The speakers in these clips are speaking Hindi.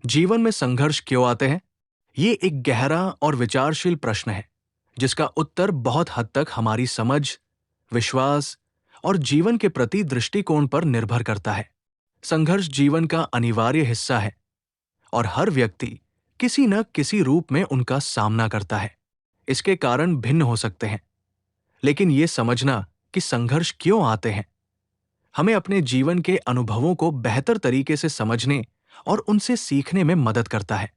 जीवन में संघर्ष क्यों आते हैं? ये एक गहरा और विचारशील प्रश्न है, जिसका उत्तर बहुत हद तक हमारी समझ, विश्वास और जीवन के प्रति दृष्टिकोण पर निर्भर करता है। संघर्ष जीवन का अनिवार्य हिस्सा है और हर व्यक्ति किसी न किसी रूप में उनका सामना करता है। इसके कारण भिन्न हो सकते हैं, लेकिन ये समझना कि संघर्ष क्यों आते हैं, हमें अपने जीवन के अनुभवों को बेहतर तरीके से समझने और उनसे सीखने में मदद करता है।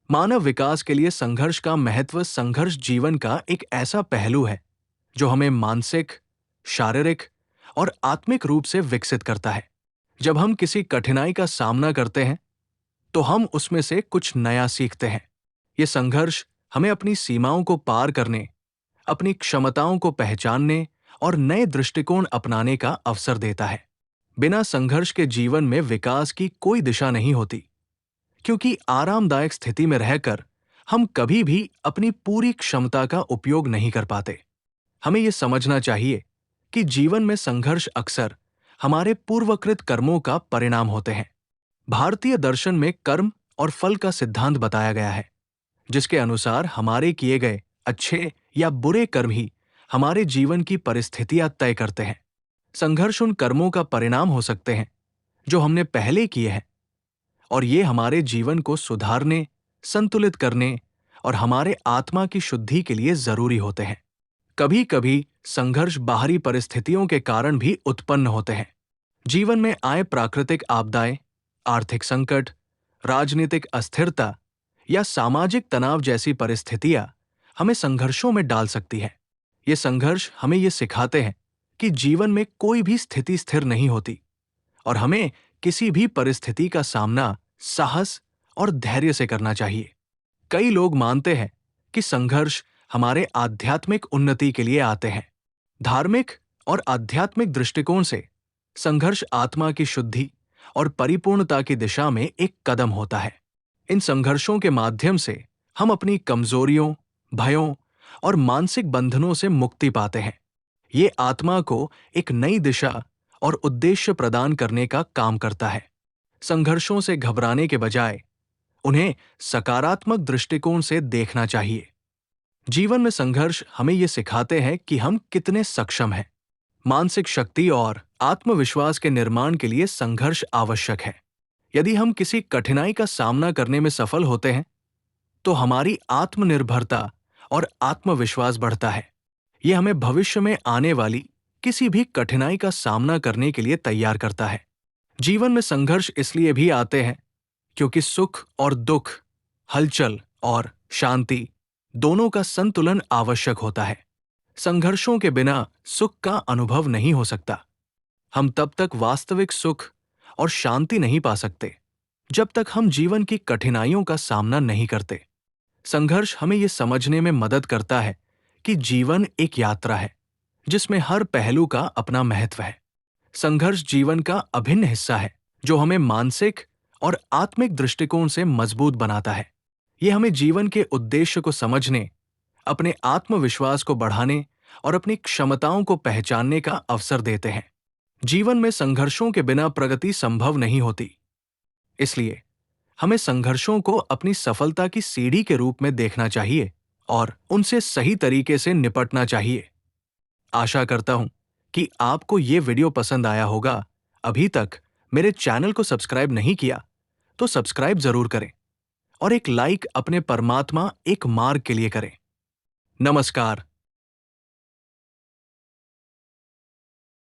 मानव विकास के लिए संघर्ष का महत्व संघर्ष जीवन का एक ऐसा पहलू है जो हमें मानसिक, शारीरिक और आत्मिक रूप से विकसित करता है। जब हम किसी कठिनाई का सामना करते हैं, तो हम उसमें से कुछ नया सीखते हैं। ये संघर्ष हमें अपनी सीमाओं को पार करने, अपनी क्षमताओं को पहचानने और नए दृष्टिकोण अपनाने का अवसर देता है। बिना संघर्ष के जीवन में विकास की कोई दिशा नहीं होती, क्योंकि आरामदायक स्थिति में रहकर हम कभी भी अपनी पूरी क्षमता का उपयोग नहीं कर पाते। हमें यह समझना चाहिए कि जीवन में संघर्ष अक्सर हमारे पूर्वकृत कर्मों का परिणाम होते हैं। भारतीय दर्शन में कर्म और फल का सिद्धांत बताया गया है, जिसके अनुसार हमारे किए गए अच्छे या बुरे कर्म ही हमारे जीवन की परिस्थितियां तय करते हैं। संघर्ष उन कर्मों का परिणाम हो सकते हैं जो हमने पहले किए हैं, और ये हमारे जीवन को सुधारने, संतुलित करने और हमारे आत्मा की शुद्धि के लिए जरूरी होते हैं। कभी कभी संघर्ष बाहरी परिस्थितियों के कारण भी उत्पन्न होते हैं। जीवन में आए प्राकृतिक आपदाएं, आर्थिक संकट, राजनीतिक अस्थिरता या सामाजिक तनाव जैसी परिस्थितियां हमें संघर्षों में डाल सकती हैं। ये संघर्ष हमें ये सिखाते हैं कि जीवन में कोई भी स्थिति स्थिर नहीं होती और हमें किसी भी परिस्थिति का सामना साहस और धैर्य से करना चाहिए। कई लोग मानते हैं कि संघर्ष हमारे आध्यात्मिक उन्नति के लिए आते हैं। धार्मिक और आध्यात्मिक दृष्टिकोण से संघर्ष आत्मा की शुद्धि और परिपूर्णता की दिशा में एक कदम होता है। इन संघर्षों के माध्यम से हम अपनी कमजोरियों, भयों और मानसिक बंधनों से मुक्ति पाते हैं। ये आत्मा को एक नई दिशा और उद्देश्य प्रदान करने का काम करता है। संघर्षों से घबराने के बजाय उन्हें सकारात्मक दृष्टिकोण से देखना चाहिए। जीवन में संघर्ष हमें ये सिखाते हैं कि हम कितने सक्षम हैं। मानसिक शक्ति और आत्मविश्वास के निर्माण के लिए संघर्ष आवश्यक है। यदि हम किसी कठिनाई का सामना करने में सफल होते हैं, तो हमारी आत्मनिर्भरता और आत्मविश्वास बढ़ता है। यह हमें भविष्य में आने वाली किसी भी कठिनाई का सामना करने के लिए तैयार करता है। जीवन में संघर्ष इसलिए भी आते हैं क्योंकि सुख और दुख, हलचल और शांति दोनों का संतुलन आवश्यक होता है। संघर्षों के बिना सुख का अनुभव नहीं हो सकता। हम तब तक वास्तविक सुख और शांति नहीं पा सकते जब तक हम जीवन की कठिनाइयों का सामना नहीं करते। संघर्ष हमें यह समझने में मदद करता है कि जीवन एक यात्रा है जिसमें हर पहलू का अपना महत्व है। संघर्ष जीवन का अभिन्न हिस्सा है जो हमें मानसिक और आत्मिक दृष्टिकोण से मजबूत बनाता है। यह हमें जीवन के उद्देश्य को समझने, अपने आत्मविश्वास को बढ़ाने और अपनी क्षमताओं को पहचानने का अवसर देते हैं। जीवन में संघर्षों के बिना प्रगति संभव नहीं होती, इसलिए हमें संघर्षों को अपनी सफलता की सीढ़ी के रूप में देखना चाहिए और उनसे सही तरीके से निपटना चाहिए। आशा करता हूं कि आपको ये वीडियो पसंद आया होगा। अभी तक मेरे चैनल को सब्सक्राइब नहीं किया तो सब्सक्राइब जरूर करें और एक लाइक अपने परमात्मा एक मार्ग के लिए करें। नमस्कार।